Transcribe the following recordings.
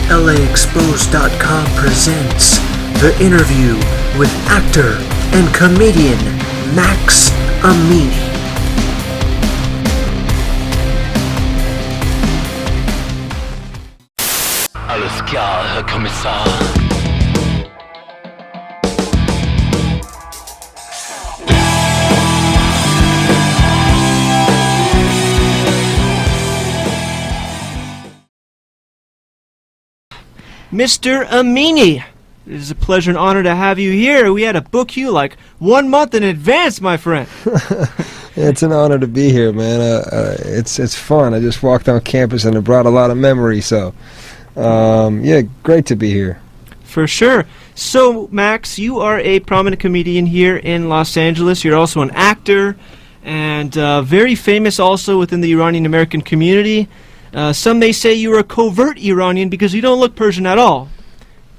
LAXposed.com presents the interview with actor and comedian Max Amini. Alles klar, Herr Kommissar. Mr. Amini, it is a pleasure and honor to have you here. We had to book you like 1 month in advance, my friend. It's an honor to be here, man. It's fun. I just walked on campus and it brought a lot of memories. So, yeah, great to be here. For sure. So, Max, you are a prominent comedian here in Los Angeles. You're also an actor and very famous also within the Iranian-American community. Some may say you're a covert Iranian because you don't look Persian at all.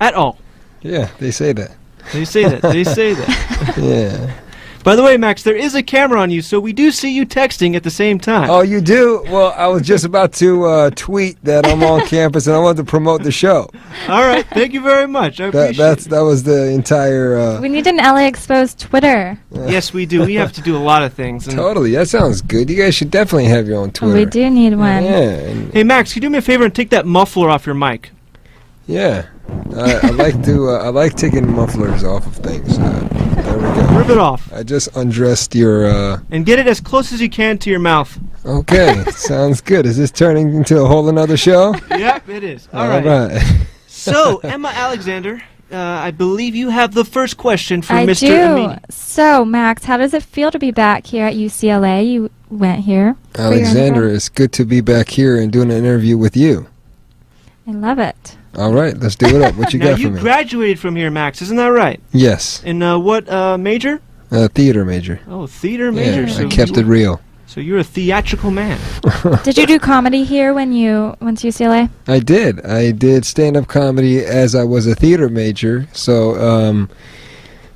At all. Yeah, they say that. They say that. They say that. Yeah. By the way, Max, there is a camera on you, so we do see you texting at the same time. Oh, you do? Well, I was just about to tweet that I'm on campus and I wanted to promote the show. All right. Thank you very much. I appreciate it. That was the entire... We need an LAXposed Twitter. Yes, we do. We have to do a lot of things. And Totally. That sounds good. You guys should definitely have your own Twitter. We do need one. Yeah. And hey, Max, can you do me a favor and take that muffler off your mic? yeah. I like taking mufflers off of things. There we go. Rip it off. I just undressed your... And get it as close as you can to your mouth. Okay, sounds good. Is this turning into a whole another show? Yep, it is. All right. So, Emma Alexander, I believe you have the first question for Mr. Amini. So, Max, how does it feel to be back here at UCLA? You went here. Alexander, it's good to be back here and doing an interview with you. I love it. All right, let's do it up. What you Now, got for you me? graduated from here, Max, isn't that right? Yes, In what major? theater major. Oh, theater major. Yeah, So I kept it real. So you're a theatrical man. Did you do comedy here when you went to UCLA? I did stand-up comedy as I was a theater major. So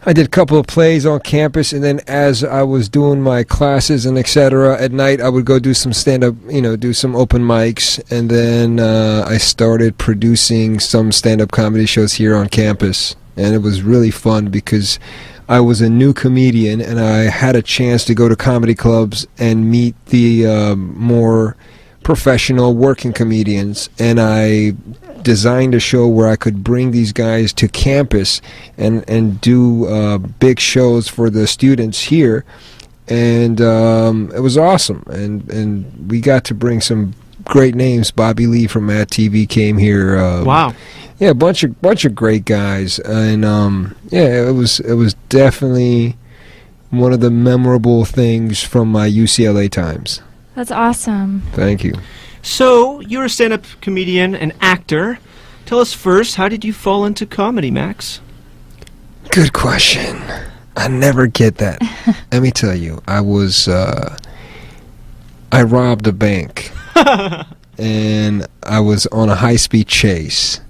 I did a couple of plays on campus, and then as I was doing my classes and etc. at night, I would go do some stand-up, do some open mics, and then I started producing some stand-up comedy shows here on campus, and it was really fun because I was a new comedian, and I had a chance to go to comedy clubs and meet the more professional working comedians, and I designed a show where I could bring these guys to campus and do big shows for the students here, and it was awesome, and we got to bring some great names. Bobby Lee from Mad TV came here. Wow. Yeah, a bunch of great guys, and yeah, it was definitely one of the memorable things from my UCLA times. That's awesome. Thank you. So, you're a stand-up comedian and actor. Tell us first, how did you fall into comedy, Max? Good question. I never get that. Let me tell you, I robbed a bank, and I was on a high-speed chase.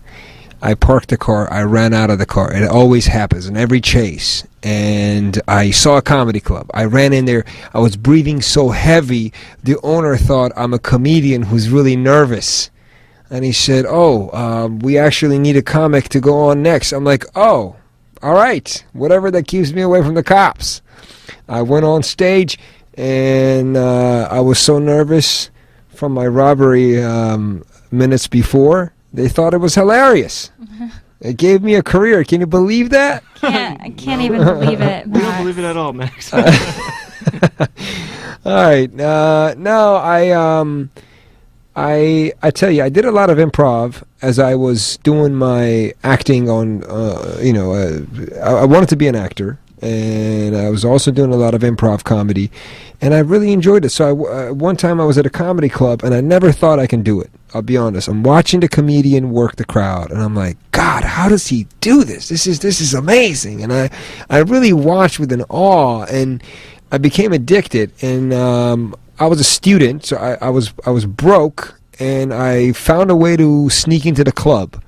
I parked the car, I ran out of the car. It always happens in every chase. And I saw a comedy club. I ran in there. I was breathing so heavy, the owner thought I'm a comedian who's really nervous. And he said, we actually need a comic to go on next. I'm like, oh, all right, whatever that keeps me away from the cops. I went on stage, and I was so nervous from my robbery minutes before, they thought it was hilarious. It gave me a career. Can you believe that? I can't even believe it, We don't Max. believe it at all, Max. All right. No, I tell you, I did a lot of improv as I was doing my acting on, I wanted to be an actor, and I was also doing a lot of improv comedy, and I really enjoyed it. So one time I was at a comedy club, and I never thought I can do it. I'll be honest. I'm watching the comedian work the crowd, and I'm like, God, how does he do this? This is amazing. And I really watched with an awe, and I became addicted. And I was a student, so I was broke, and I found a way to sneak into the club.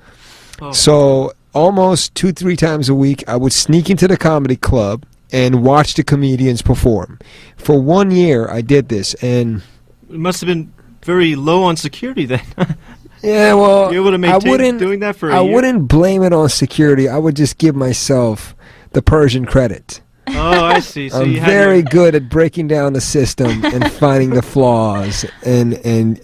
Oh. So almost 2-3 times a week, I would sneak into the comedy club and watch the comedians perform. For 1 year, I did this, and It must have been very low on security then. Yeah, well, You're able to maintain doing that for a year? wouldn't blame it on security. I would just give myself the Persian credit. Oh, I see. So I'm you had very good at breaking down the system and finding the flaws and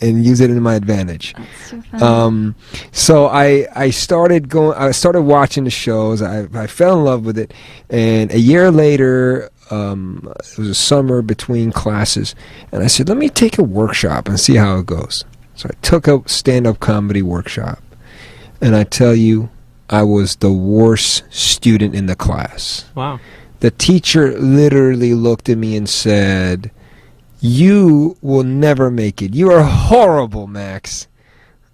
use it in my advantage. That's so funny. So I started watching the shows. I fell in love with it, and a year later, it was a summer between classes, and I said, let me take a workshop and see how it goes. So I took a stand-up comedy workshop, and I tell you, I was the worst student in the class. Wow. The teacher literally looked at me and said, you will never make it. You are horrible, Max.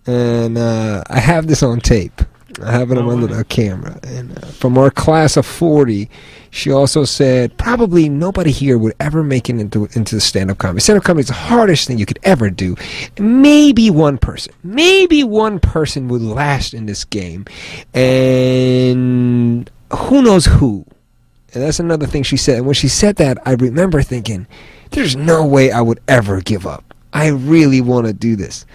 And I have this on tape. I have it on a camera. And from our class of 40, she also said, probably nobody here would ever make it into stand-up comedy. Stand-up comedy is the hardest thing you could ever do. Maybe one person would last in this game. And who knows who? And that's another thing she said. And when she said that, I remember thinking, there's no way I would ever give up. I really want to do this.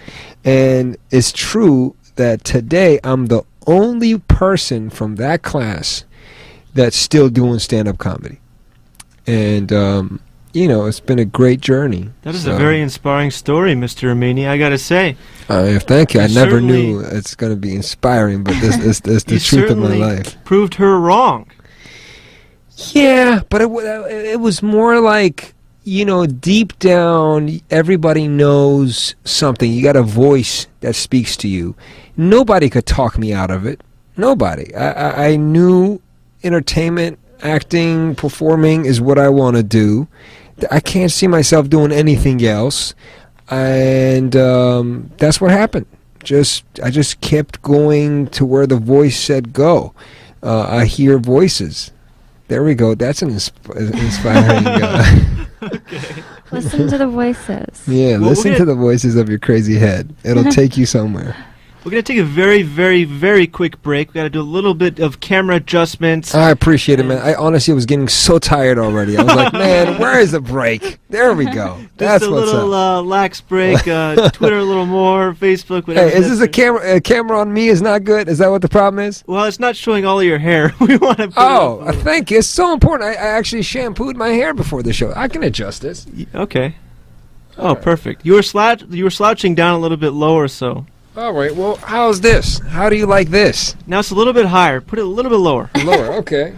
And it's true that today I'm the only person from that class that's still doing stand-up comedy. And, it's been a great journey. That is a very inspiring story, Mr. Amini, I got to say. Thank you. I never knew it's going to be inspiring, but this the truth of my life. Proved her wrong. Yeah, but it was more like, deep down, everybody knows something. You got a voice that speaks to you. Nobody could talk me out of it. Nobody. I knew entertainment, acting, performing is what I want to do. I can't see myself doing anything else. And that's what happened. I just kept going to where the voice said go. I hear voices. There we go. That's an inspiring. Okay. Listen to the voices. Yeah, Well, listen to the voices of your crazy head. It'll take you somewhere. We're going to take a very, very, very quick break. We got to do a little bit of camera adjustments. I appreciate it, man. I honestly was getting so tired already. I was like, man, where is the break? There we go. That's Just a what's little up. lax break. Twitter a little more, Facebook, whatever. Hey, is this a camera on me is not good? Is that what the problem is? Well, it's not showing all of your hair. We want to. Thank you. It's so important. I actually shampooed my hair before the show. I can adjust this. Okay. Oh, perfect. You were slouching down a little bit lower, so. All right. Well, how's this? How do you like this? Now it's a little bit higher. Put it a little bit lower. Lower. Okay.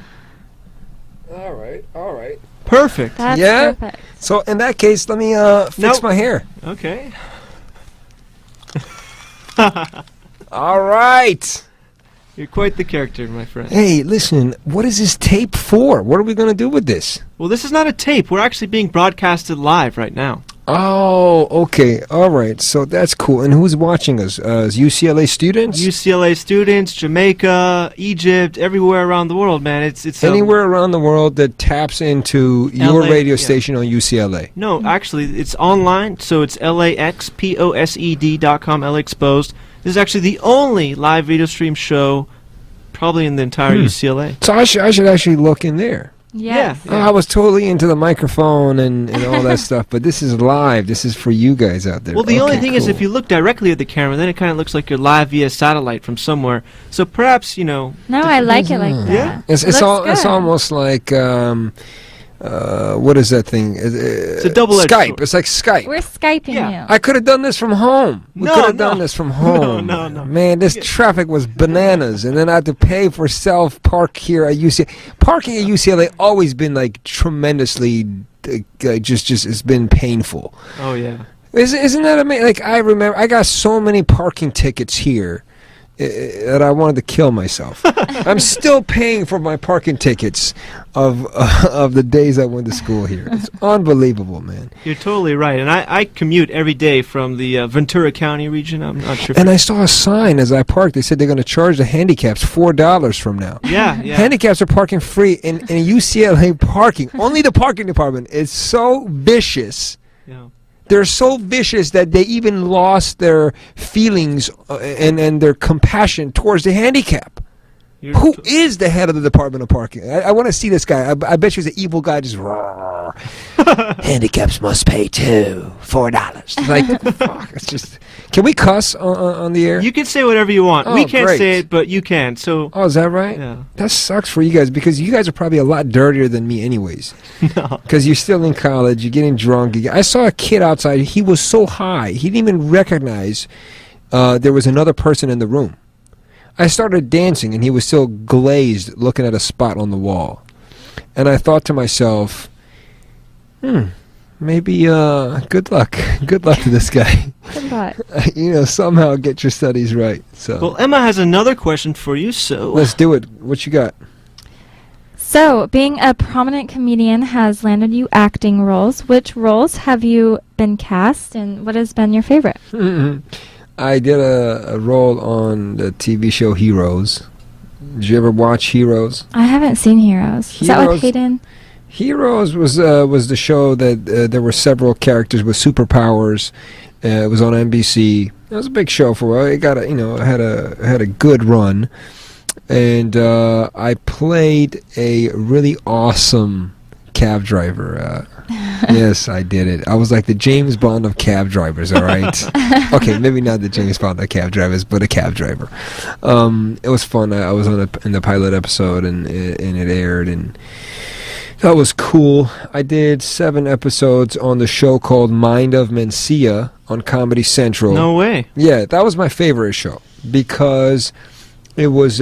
All right. All right. Perfect. That's Yeah? perfect. So in that case, let me fix my hair. Okay. All right. You're quite the character, my friend. Hey, listen, what is this tape for? What are we going to do with this? Well, this is not a tape. We're actually being broadcasted live right now. Oh, okay. All right. So that's cool. And who's watching us? UCLA students? UCLA students, Jamaica, Egypt, everywhere around the world, man. It's Anywhere around the world that taps into your LA, radio yeah. station on UCLA. No, actually, it's online, so it's LAXposed.com, LAXposed. This is actually the only live video stream show probably in the entire UCLA. So I should actually look in there. Yes. Yeah. Oh, I was totally into the microphone and all that stuff, but this is live. This is for you guys out there. Well, the only thing is cool. if you look directly at the camera, then it kind of looks like you're live via satellite from somewhere. So perhaps, No, I like it like that. Yeah. It's Looks good. almost like what is that thing? It's a double-edged Skype. sword. It's like Skype. We're Skyping Yeah. you. I could have done this from home. We No, could have no. done this from home. No. Man, this traffic was bananas, and then I had to pay for self-park here at UCLA. Parking at UCLA always been like tremendously, just it's been painful. Oh, yeah. Isn't that amazing? Like I remember, I got so many parking tickets here that I wanted to kill myself. I'm still paying for my parking tickets of the days I went to school here. It's unbelievable, man. You're totally right. And I commute every day from the Ventura County region. I'm not sure. And I saw a sign as I parked. They said they're going to charge the handicaps $4 from now. Yeah. Handicaps are parking free in UCLA parking. Only the parking department is so vicious. Yeah. They're so vicious that they even lost their feelings and their compassion towards the handicap. Who is the head of the Department of Parking? I want to see this guy. I bet you he's an evil guy. Just handicaps must pay too. $4. Like, fuck. It's just. Can we cuss on the air? You can say whatever you want. Oh, we can't great. say it, but you can. So. Oh, is that right? Yeah. That sucks for you guys because you guys are probably a lot dirtier than me, anyways. No. Because you're still in college. You're getting drunk. I saw a kid outside. He was so high. He didn't even recognize there was another person in the room. I started dancing, and he was still glazed, looking at a spot on the wall. And I thought to myself, maybe good luck. Good luck to this guy. Good luck. Somehow get your studies right. So Well, Emma has another question for you, so... let's do it. What you got? So, being a prominent comedian has landed you acting roles. Which roles have you been cast, and what has been your favorite? I did a role on the TV show Heroes. Did you ever watch Heroes? I haven't seen Heroes. Is that with Heroes- Hayden? Heroes was the show that there were several characters with superpowers. It was on NBC. It was a big show for a while. It got had a good run, and I played a really awesome cab driver. Yes, I did it. I was like the James Bond of cab drivers, all right? Okay, maybe not the James Bond of cab drivers, but a cab driver. It was fun. I was in the pilot episode, and it aired, and that was cool. I did 7 episodes on the show called Mind of Mencia on Comedy Central. No way. Yeah, that was my favorite show because it was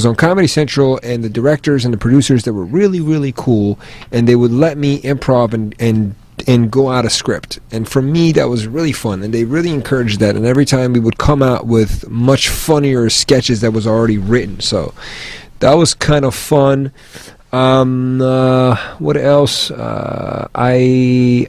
on Comedy Central, and the directors and the producers that were really, really cool, and they would let me improv and go out of script. And for me, that was really fun, and they really encouraged that. And every time we would come out with much funnier sketches that was already written. So that was kind of fun. What else? I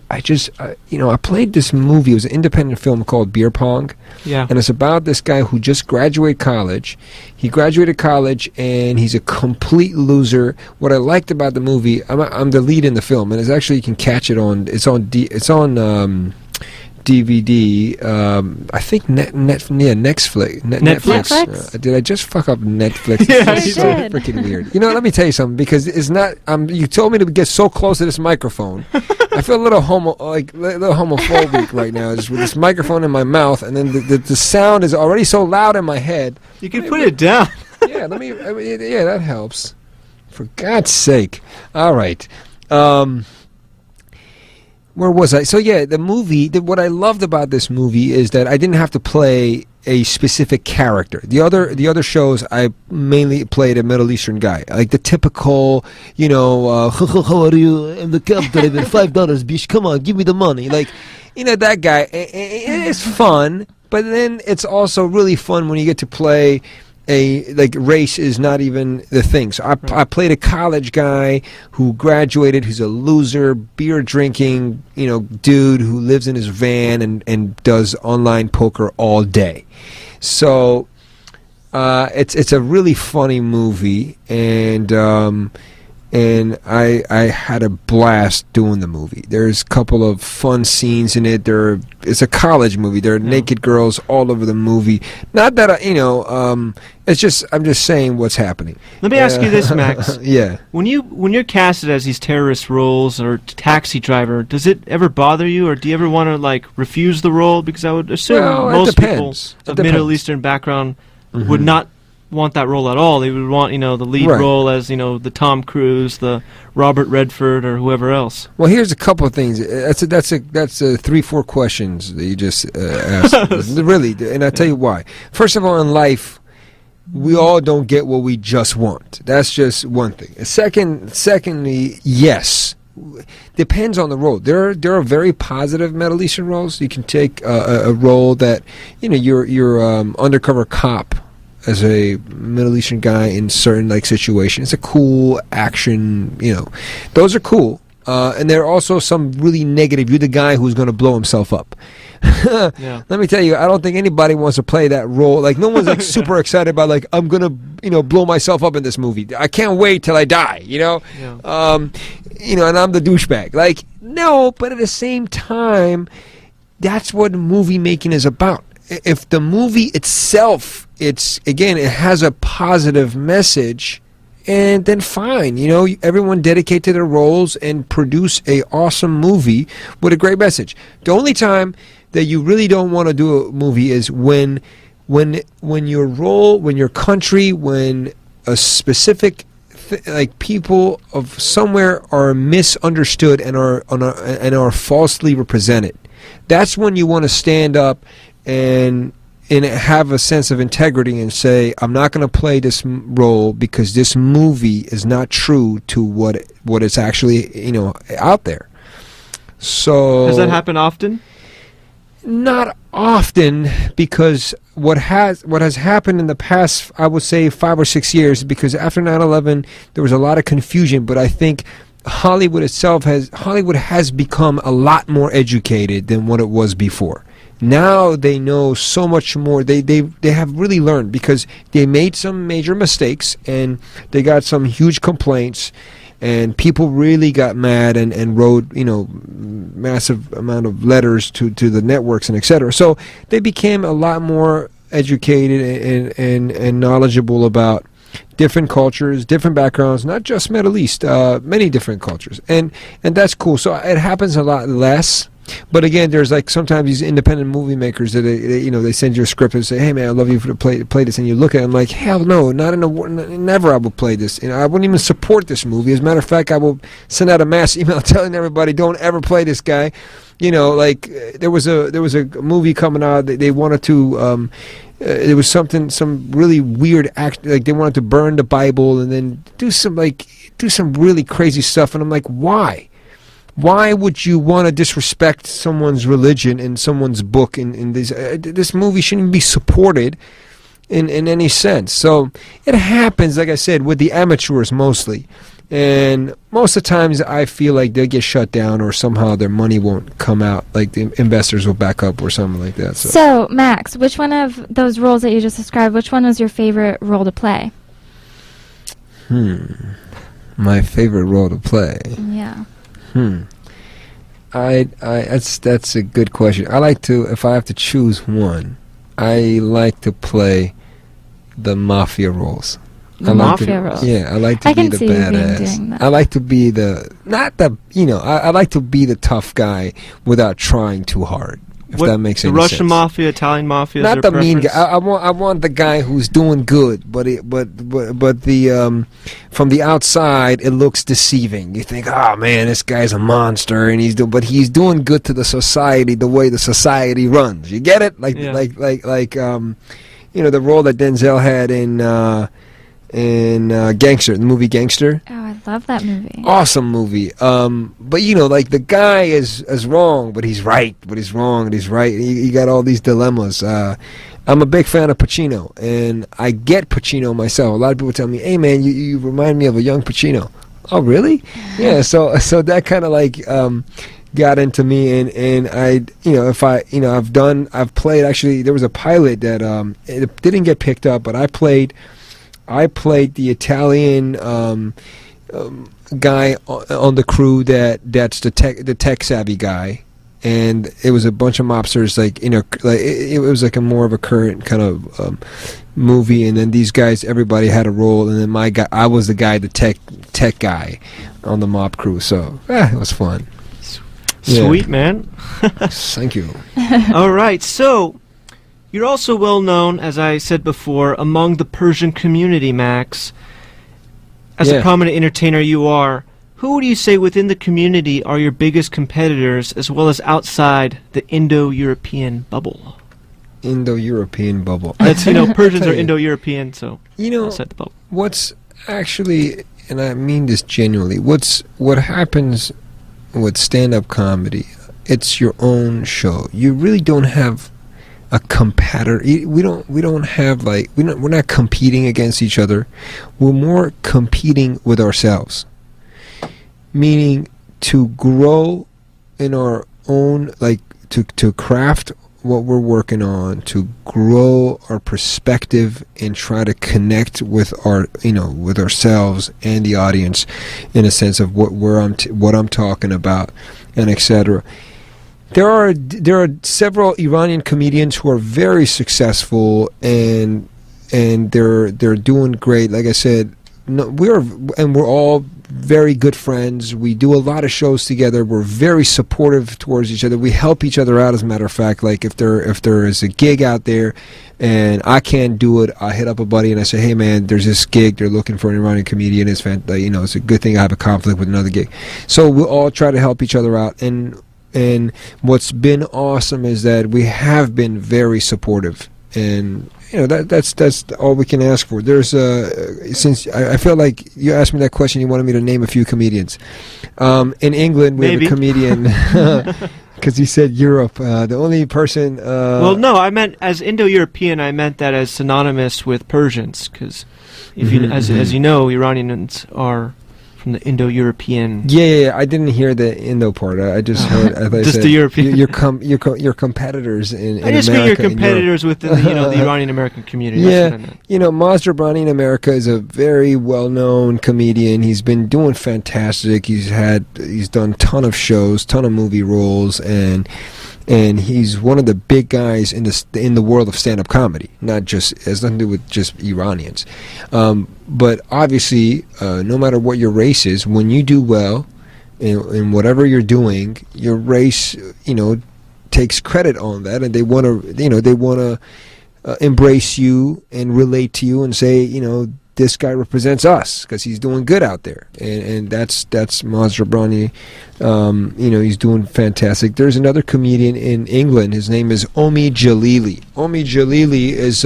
played this movie. It was an independent film called Beer Pong. Yeah. And it's about this guy who just graduated college. He graduated college, and he's a complete loser. What I liked about the movie, I'm the lead in the film, and it's actually, you can catch it on. It's on DVD. I think Netflix. Did I just fuck up Netflix? Yeah, It's you so did. freaking weird. Let me tell you something, because it's not. You told me to get so close to this microphone. I feel a little homophobic right now, just with this microphone in my mouth, and then the sound is already so loud in my head. You can put it down. Yeah, that helps. For God's sake. All right. Where was I? So yeah, the movie. What I loved about this movie is that I didn't have to play a specific character. The other shows, I mainly played a Middle Eastern guy, like the typical, how are you? I'm the cab driver. $5, bitch. Come on, give me the money. Like, that guy. It's fun, but then it's also really fun when you get to play. Race is not even the thing. So I played a college guy who graduated, who's a loser, beer drinking, dude who lives in his van and does online poker all day. So it's a really funny movie, and I had a blast doing the movie. There's a couple of fun scenes in it. It's a college movie. There are naked girls all over the movie. Not that I'm just saying what's happening. Let me ask you this, Max. Yeah. When you're casted as these terrorist roles or taxi driver, does it ever bother you, or do you ever want to refuse the role? Because I would assume most people of Middle Eastern background would not want that role at all. They would want, the lead role as, the Tom Cruise, the Robert Redford, or whoever else. Well, here's a couple of things. That's 3-4 questions that you just asked. Really, and I tell you why. First of all, in life, we all don't get what we just want. That's just one thing. Secondly, yes. Depends on the role. There are very positive Middle Eastern roles. You can take a role that, you're undercover cop as a Middle Eastern guy in certain situations. It's a cool action, those are cool. And there are also some really negative. You're the guy who's going to blow himself up. Yeah. Let me tell you, I don't think anybody wants to play that role. No one's super excited about I'm going to blow myself up in this movie. I can't wait till I die, Yeah. and I'm the douchebag. No, but at the same time, that's what movie making is about. if the movie itself, it has a positive message, and then fine, everyone dedicate to their roles and produce a awesome movie with a great message. The only time that you really don't want to do a movie is when your role, when your country, when a specific like people of somewhere are misunderstood and are falsely represented. That's when you want to stand up and have a sense of integrity and say, I'm not going to play this role because this movie is not true to what is actually out there. So does that happen often? Not often, because what has happened in the past, I would say 5 or 6 years, because after 9/11 there was a lot of confusion, but I think Hollywood has become a lot more educated than what it was before. Now they know so much more. They have really learned, because they made some major mistakes and they got some huge complaints, and people really got mad and wrote massive amount of letters to the networks and etc. So they became a lot more educated and knowledgeable about different cultures, different backgrounds, not just Middle East, many different cultures, and that's cool. So it happens a lot less. But again, there's like sometimes these independent movie makers that they send you a script and say, "Hey man, I'd love you to play this," and you look at it, I'm like, "Hell no, never I will play this. I wouldn't even support this movie. As a matter of fact, I will send out a mass email telling everybody, don't ever play this guy." Like there was a movie coming out. They wanted to. There was some really weird act. Like they wanted to burn the Bible and then do some really crazy stuff. And I'm like, why? Why would you want to disrespect someone's religion and someone's book? In this movie shouldn't be supported in any sense. So it happens, like I said, with the amateurs mostly. And most of the times I feel like they'll get shut down, or somehow their money won't come out, like the investors will back up or something like that. So Max, which one of those roles that you just described, which one was your favorite role to play? My favorite role to play? Yeah. That's a good question. I like to, if I have to choose one, I like to play the mafia roles. Mafia roles. Yeah, I like to be the badass. I like to be I like to be the tough guy without trying too hard. If that makes any sense. The Russian mafia, Italian mafia. Not the mean guy. I want the guy who's doing good, but the from the outside it looks deceiving. You think, oh man, this guy's a monster, and but he's doing good to the society, the way the society runs. You get it? Like the role that Denzel had in Gangster, the movie Gangster. Oh, I love that movie. Awesome movie. But like the guy is wrong, but he's right. But he's wrong, and he's right. You got all these dilemmas. I'm a big fan of Pacino, and I get Pacino myself. A lot of people tell me, "Hey man, you remind me of a young Pacino." Oh really? Yeah. So that kind of like got into me, and I I've played, actually there was a pilot that it didn't get picked up, but I played the Italian guy on the crew that's the tech savvy guy, and it was a bunch of mobsters, it was like a more of a current kind of movie, and then these guys, everybody had a role, and then I was the guy, the tech guy on the mob crew, so it was fun. Sweet, man. Thank you. All right, so you're also well known, as I said before, among the Persian community, Max. As a prominent entertainer you are, who would you say within the community are your biggest competitors, as well as outside the Indo-European bubble? Indo-European bubble. That's, Persians are Indo-European, so outside the bubble. What's actually, and I mean this genuinely, what happens with stand-up comedy, it's your own show. You really don't have a competitor. We're not competing against each other. We're more competing with ourselves, meaning to grow in our own, to craft what we're working on, to grow our perspective and try to connect with with ourselves and the audience in a sense of what I'm talking about, and etc. There are several Iranian comedians who are very successful, and they're doing great. Like I said, we're all very good friends. We do a lot of shows together. We're very supportive towards each other. We help each other out. As a matter of fact, like if there is a gig out there and I can't do it, I hit up a buddy and I say, hey man, there's this gig. They're looking for an Iranian comedian. It's it's a good thing I have a conflict with another gig. So we'll all try to help each other out. And what's been awesome is that we have been very supportive, and that's all we can ask for. There's since I feel like you asked me that question, you wanted me to name a few comedians. In England, we have a comedian because you said Europe. The only person. Well, no, I meant as Indo-European. I meant that as synonymous with Persians, because as you know, Iranians are from the Indo-European. Yeah, I didn't hear the Indo part. I just heard. I thought just said the European. Your competitors in I just America. mean your competitors within the Iranian-American community. Yeah, That's what I meant. Moz Jobrani in America is a very well-known comedian. He's been doing fantastic. He's done a ton of shows, ton of movie roles, and he's one of the big guys in the world of stand-up comedy. Not just has nothing to do with just Iranians, but obviously, no matter what your race is, when you do well in whatever you're doing, your race, takes credit on that, and they want to, embrace you and relate to you and say, this guy represents us because he's doing good out there, and that's Moz Jobrani. He's doing fantastic. There's another comedian in England. His name is Omi Jalili. Omi Jalili is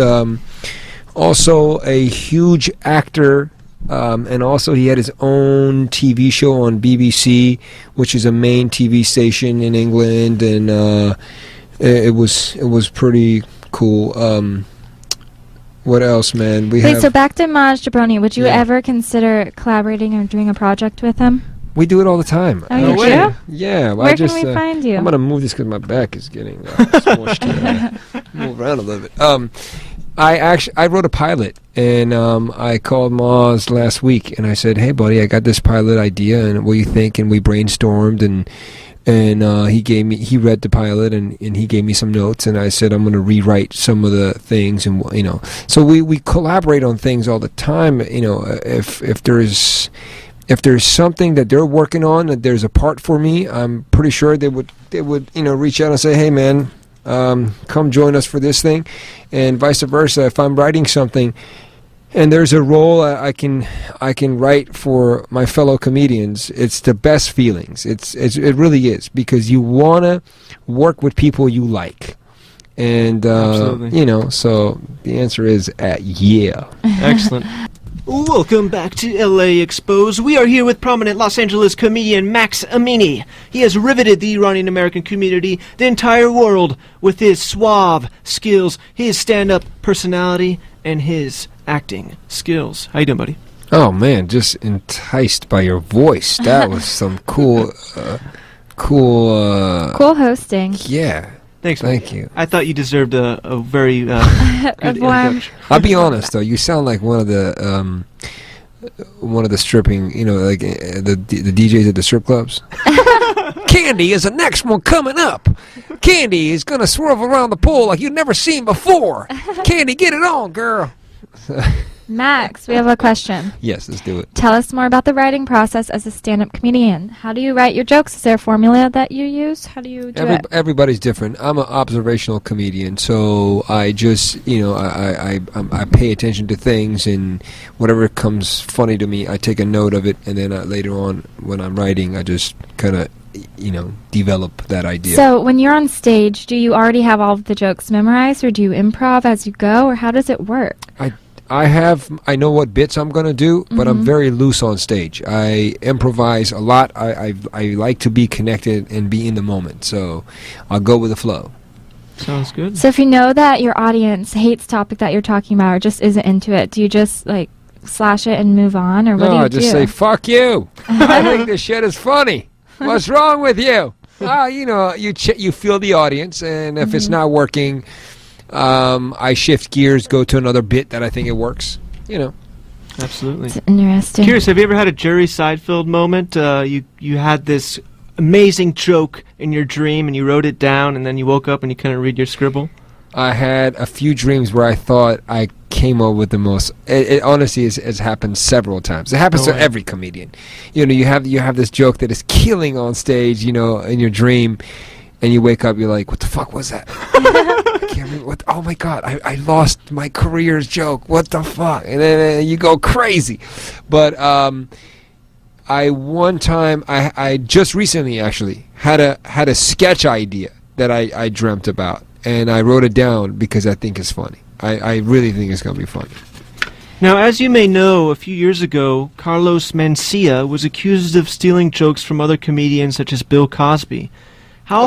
also a huge actor, and also he had his own TV show on BBC, which is a main TV station in England, and it was pretty cool. What else, man? So back to Moz Jobrani. Would you ever consider collaborating or doing a project with him? We do it all the time. Oh, you do? Yeah. Where can we find you? I'm going to move this because my back is getting smushed here. Move around a little bit. I wrote a pilot, and I called Moz last week, and I said, hey, buddy, I got this pilot idea, and what do you think? And we brainstormed, and he read the pilot, and he gave me some notes, and I said I'm going to rewrite some of the things, and so we collaborate on things all the time. If there's something that they're working on, that there's a part for me, I'm pretty sure they would reach out and say, hey man, come join us for this thing, and vice versa. If I'm writing something and there's a role I can write for my fellow comedians, it's the best feelings. It really is, because you want to work with people you like, and so the answer is yeah. Excellent. Welcome back to LAXposed. We are here with prominent Los Angeles comedian Max Amini. He has riveted the Iranian-American community, the entire world, with his suave skills, his stand-up personality, and his acting skills. How you doing, buddy? Oh man, just enticed by your voice. That was some cool hosting. Yeah. Thanks, thank you. I thought you deserved a very good introduction. I'll be honest though, you sound like one of the stripping, like the DJs at the strip clubs. Candy is the next one coming up. Candy is gonna swerve around the pole like you've never seen before. Candy, get it on, girl. Max, we have a question. Yes, let's do it. Tell us more about the writing process as a stand-up comedian. How do you write your jokes? Is there a formula that you use? How do you do it? Everybody's different. I'm an observational comedian, so I just, I pay attention to things, and whatever comes funny to me, I take a note of it, and then later on, when I'm writing, I just kind of, develop that idea. So when you're on stage, do you already have all of the jokes memorized, or do you improv as you go, or how does it work? I know what bits I'm going to do, but I'm very loose on stage. I improvise a lot. I like to be connected and be in the moment, so I'll go with the flow. Sounds good. So if you know that your audience hates topic that you're talking about or just isn't into it, do you just slash it and move on, or what do you do? No, I just say, fuck you. I think this shit is funny. What's wrong with you? You feel the audience, and if it's not working, I shift gears, go to another bit that I think it works. Absolutely. It's interesting. Curious, have you ever had a Jerry Seinfeld moment? You had this amazing joke in your dream and you wrote it down and then you woke up and you couldn't read your scribble? I had a few dreams where I thought I came up with the most. It honestly has happened several times. It happens to every comedian. You know, you have this joke that is killing on stage, you know, in your dream, and you wake up, you're like, what the fuck was that? I can't remember what. Oh my god, I lost my career's joke. What the fuck? And then you go crazy. But one time I just recently actually had a sketch idea that I dreamt about, and I wrote it down because I think it's funny. I really think it's going to be funny. Now, as you may know, a few years ago, Carlos Mencia was accused of stealing jokes from other comedians such as Bill Cosby. How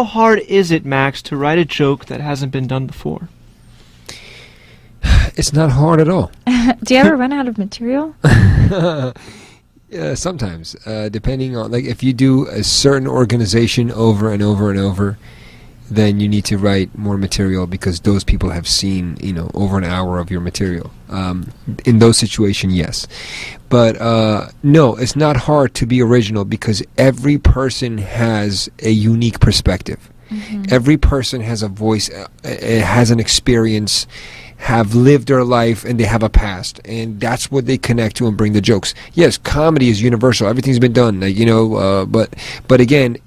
hard is it, Max, to write a joke that hasn't been done before? It's not hard at all. Do you ever run out of material? Sometimes, depending on, like, if you do a certain organization over and over and over, then you need to write more material because those people have seen, you know, over an hour of your material. In those situations, yes. But no, it's not hard to be original because every person has a unique perspective. Mm-hmm. Every person has a voice, has an experience, have lived their life, and they have a past, and that's what they connect to and bring the jokes. Yes, comedy is universal. Everything's been done, like, you know, but again,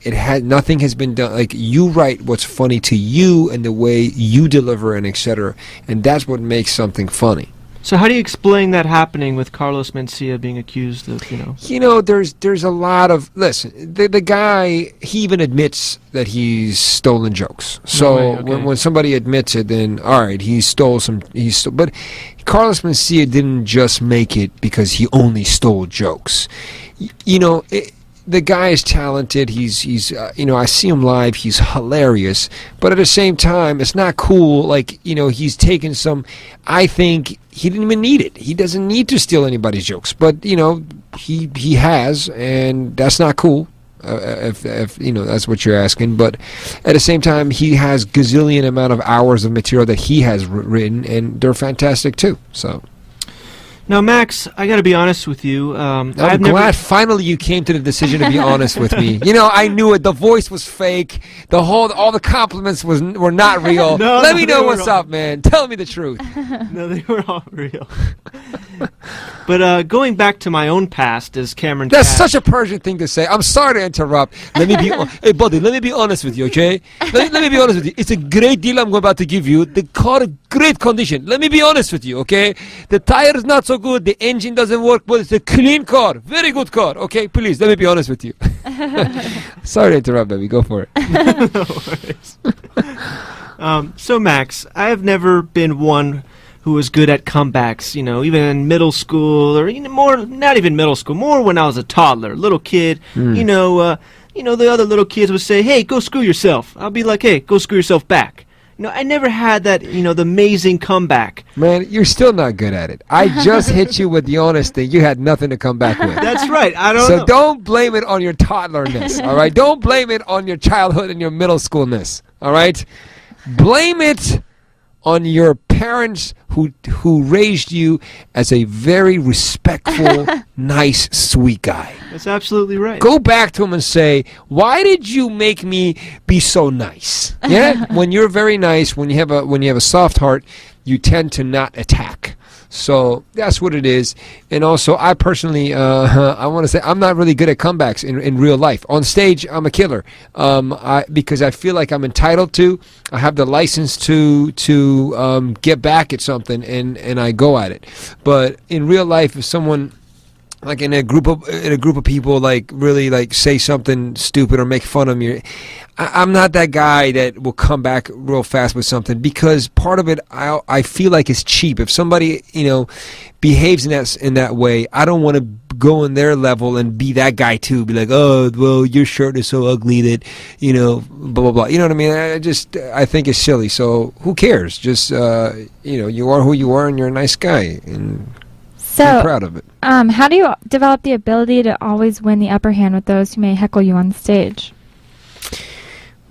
nothing has been done. Like, you write what's funny to you and the way you deliver and etc., and that's what makes something funny. So how do you explain that happening with Carlos Mencia being accused of, you know? You know, there's a lot of, listen, the guy, he even admits that he's stolen jokes. So okay. when somebody admits it, then all right, but Carlos Mencia didn't just make it because he only stole jokes. You know, the guy is talented. He's you know, I see him live. He's hilarious. But at the same time, it's not cool. Like, you know, he's taken some. I think he didn't even need it. He doesn't need to steal anybody's jokes. But, you know, he has, and that's not cool. If you know, that's what you're asking. But at the same time, he has gazillion amount of hours of material that he has written, and they're fantastic too. So. Now, Max, I got to be honest with you. I'm glad finally you came to the decision to be honest with me. You know, I knew it. The voice was fake. All the compliments were not real. Let me know what's up, man. Tell me the truth. No, they were all real. But going back to my own past as Cameron That's Cash. such a Persian thing to say. I'm sorry to interrupt. Let me be hey, buddy, let me be honest with you, okay? Let me be honest with you. It's a great deal I'm about to give you. The car is great condition. Let me be honest with you, okay? The tire is not so good. The engine doesn't work, but it's a clean car. Very good car, okay? Please, let me be honest with you. Sorry to interrupt, baby. Go for it. No worries. So, Max, I have never been one who was good at comebacks, you know, even in middle school, or not even middle school, more when I was a toddler, little kid. You know, the other little kids would say, "Hey, go screw yourself." I'll be like, "Hey, go screw yourself back." You know, I never had that, you know, the amazing comeback. Man, you're still not good at it. I just hit you with the honest thing. You had nothing to come back with. That's right. I don't know. So don't blame it on your toddlerness, all right? Don't blame it on your childhood and your middle schoolness, all right? Blame it on your parents who raised you as a very respectful, nice, sweet guy. That's absolutely right. Go back to him and say, why did you make me be so nice? Yeah? When you're very nice, when you have a soft heart, you tend to not attack. So that's what it is. And also, I personally, I want to say I'm not really good at comebacks in real life. On stage, I'm a killer because I feel like I'm entitled to. I have the license to get back at something, and I go at it. But in real life, if someone like in a group of people like really like say something stupid or make fun of me, I'm not that guy that will come back real fast with something, because part of it I feel like it's cheap. If somebody, you know, behaves in that way, I don't want to go in their level and be that guy too. Be like, oh, well, your shirt is so ugly that, you know, blah blah blah. You know what I mean? I think it's silly. So who cares? Just you know, you are who you are, and you're a nice guy, and I'm proud of it. How do you develop the ability to always win the upper hand with those who may heckle you on stage?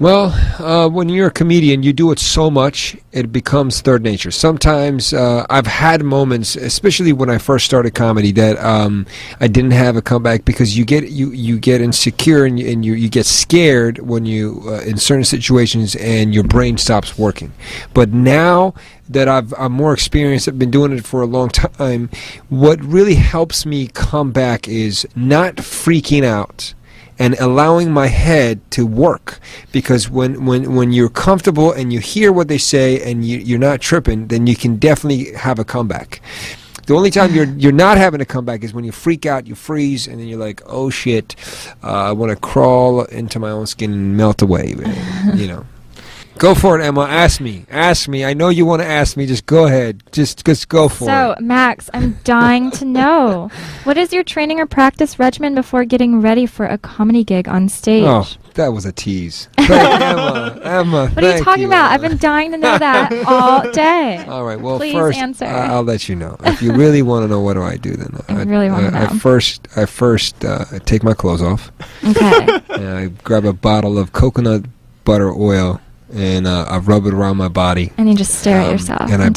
Well, when you're a comedian, you do it so much, it becomes third nature. Sometimes I've had moments, especially when I first started comedy, that I didn't have a comeback because you get insecure and you get scared when you in certain situations and your brain stops working. But now that I'm more experienced, I've been doing it for a long time, what really helps me come back is not freaking out and allowing my head to work, because when you're comfortable and you hear what they say and you're not tripping, then you can definitely have a comeback. The only time you're not having a comeback is when you freak out, you freeze, and then you're like, oh shit, I want to crawl into my own skin and melt away, you know. Go for it, Emma. Ask me. I know you want to ask me. Just go ahead. Just go for it. So, Max, I'm dying to know. What is your training or practice regimen before getting ready for a comedy gig on stage? Oh, that was a tease. Emma, what are you talking about? I've been dying to know that all day. All right. Well, Please first, answer. I'll let you know. If you really want to know what do I do, then I really want to know. I first take my clothes off. Okay. And I grab a bottle of coconut butter oil. And I rub it around my body. And you just stare at yourself and I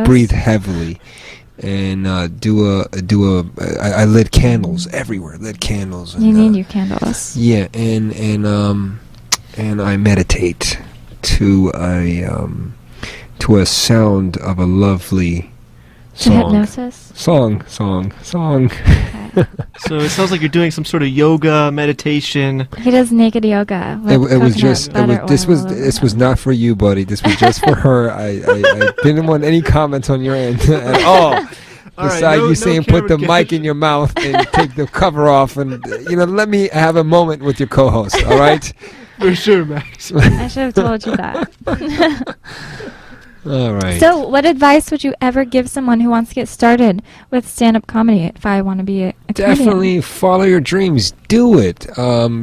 breathe heavily, and I lit candles everywhere. Lit candles. And, you need your candles. Yeah, and I meditate to a sound of a lovely song. Hypnosis. Song. Okay. So it sounds like you're doing some sort of yoga, meditation. He does naked yoga. It was not for you, buddy. This was just for her. I didn't want any comments on your end at all. Besides you saying put the mic in your mouth and take the cover off and let me have a moment with your co-host. All right. For sure, Max. I should have told you that. All right. So, what advice would you ever give someone who wants to get started with stand-up comedy? If I want to be a comedian? Definitely follow your dreams. Do it.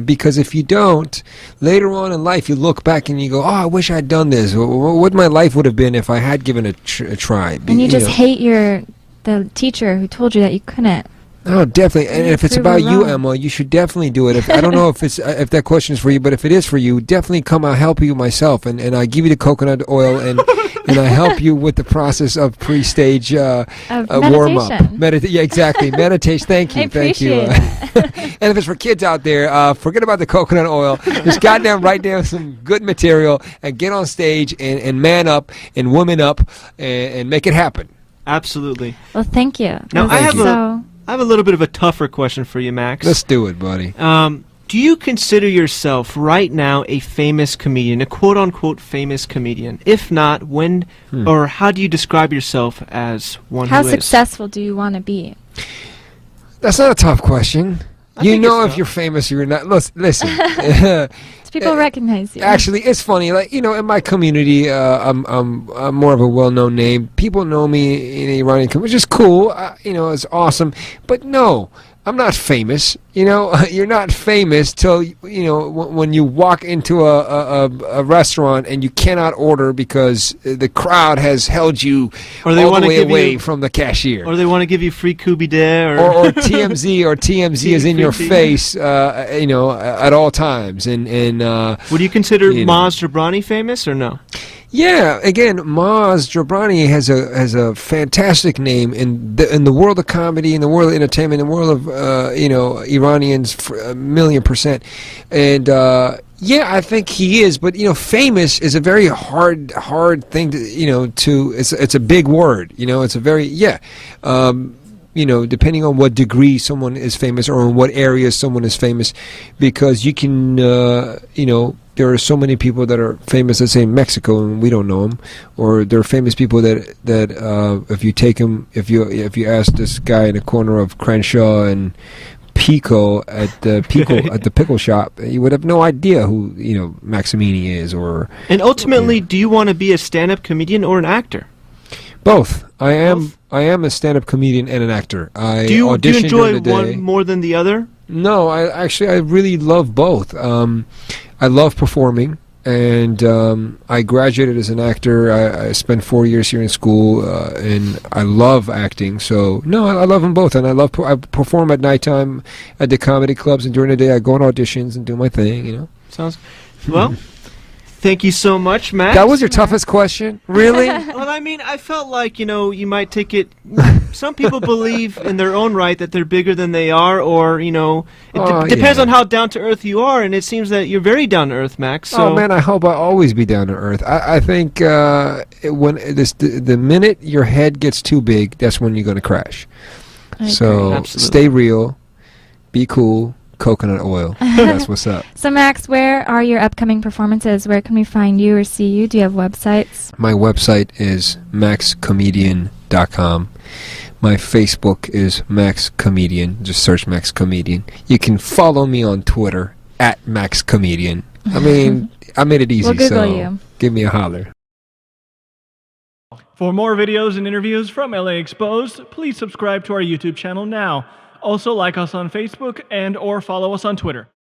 Because if you don't, later on in life, you look back and you go, "Oh, I wish I'd done this. What my life would have been if I had given it a try." And you just hate the teacher who told you that you couldn't. Oh, definitely. And if it's about you, Emma, you should definitely do it. I don't know if that question is for you, but if it is for you, definitely come. I'll help you myself, and I give you the coconut oil and I help you with the process of pre-stage warm up. Yeah, exactly. Meditation. Thank you. I appreciate it. And if it's for kids out there, forget about the coconut oil. Just goddamn write down some good material and get on stage and man up and woman up and make it happen. Absolutely. Well, thank you. Now I have a little bit of a tougher question for you, Max. Let's do it, buddy. Do you consider yourself right now a famous comedian, a quote-unquote famous comedian? If not, when or how do you describe yourself as one How who is? successful do you want to be? That's not a tough question. I think if you're famous or you're not. Listen. People recognize you. Actually, it's funny. Like in my community, I'm more of a well-known name. People know me in Iranian community, which is cool. It's awesome. But no, I'm not famous. You're not famous till when you walk into a restaurant and you cannot order because the crowd has held you all the way away from the cashier. Or they want to give you free kubide or TMZ is in your face at all times. And would you consider Moz Jabrani famous or no? Yeah, again, Moz Jabrani has a fantastic name in the world of comedy, in the world of entertainment, in the world of Iranians, a million %. And yeah, I think he is. But famous is a very hard thing to it's a big word. It's a very depending on what degree someone is famous or in what area someone is famous, because you can there are so many people that are famous, let's say in Mexico, and we don't know them, or there are famous people that if you take them, if you ask this guy in the corner of Crenshaw and Pico at the pickle shop, you would have no idea who Max Amini is. And ultimately, do you want to be a stand-up comedian or an actor? Both. I am a stand-up comedian and an actor. Do you enjoy one more than the other? No, I really love both. I love performing, and I graduated as an actor. I spent 4 years here in school, and I love acting. So no, I love them both, and I perform at nighttime at the comedy clubs, and during the day I go on auditions and do my thing. Sounds well. Thank you so much, Max. That was your toughest question? Really? Well, I mean, I felt like, you might take it... Some people believe in their own right that they're bigger than they are, or, it depends on how down-to-earth you are, and it seems that you're very down-to-earth, Max. So. Oh, man, I hope I always be down-to-earth. I think the minute your head gets too big, that's when you're going to crash. So Absolutely. stay real, be cool, coconut oil. That's what's up. So, Max, where are your upcoming performances? Where can we find you or see you? Do you have websites? My website is maxcomedian.com. My Facebook is Max Comedian. Just search Max Comedian. You can follow me on Twitter at Max Comedian. I mean, I made it easy, We'll Google so you. give me a holler. For more videos and interviews from LAXposed, please subscribe to our YouTube channel now. Also, like us on Facebook and/or follow us on Twitter.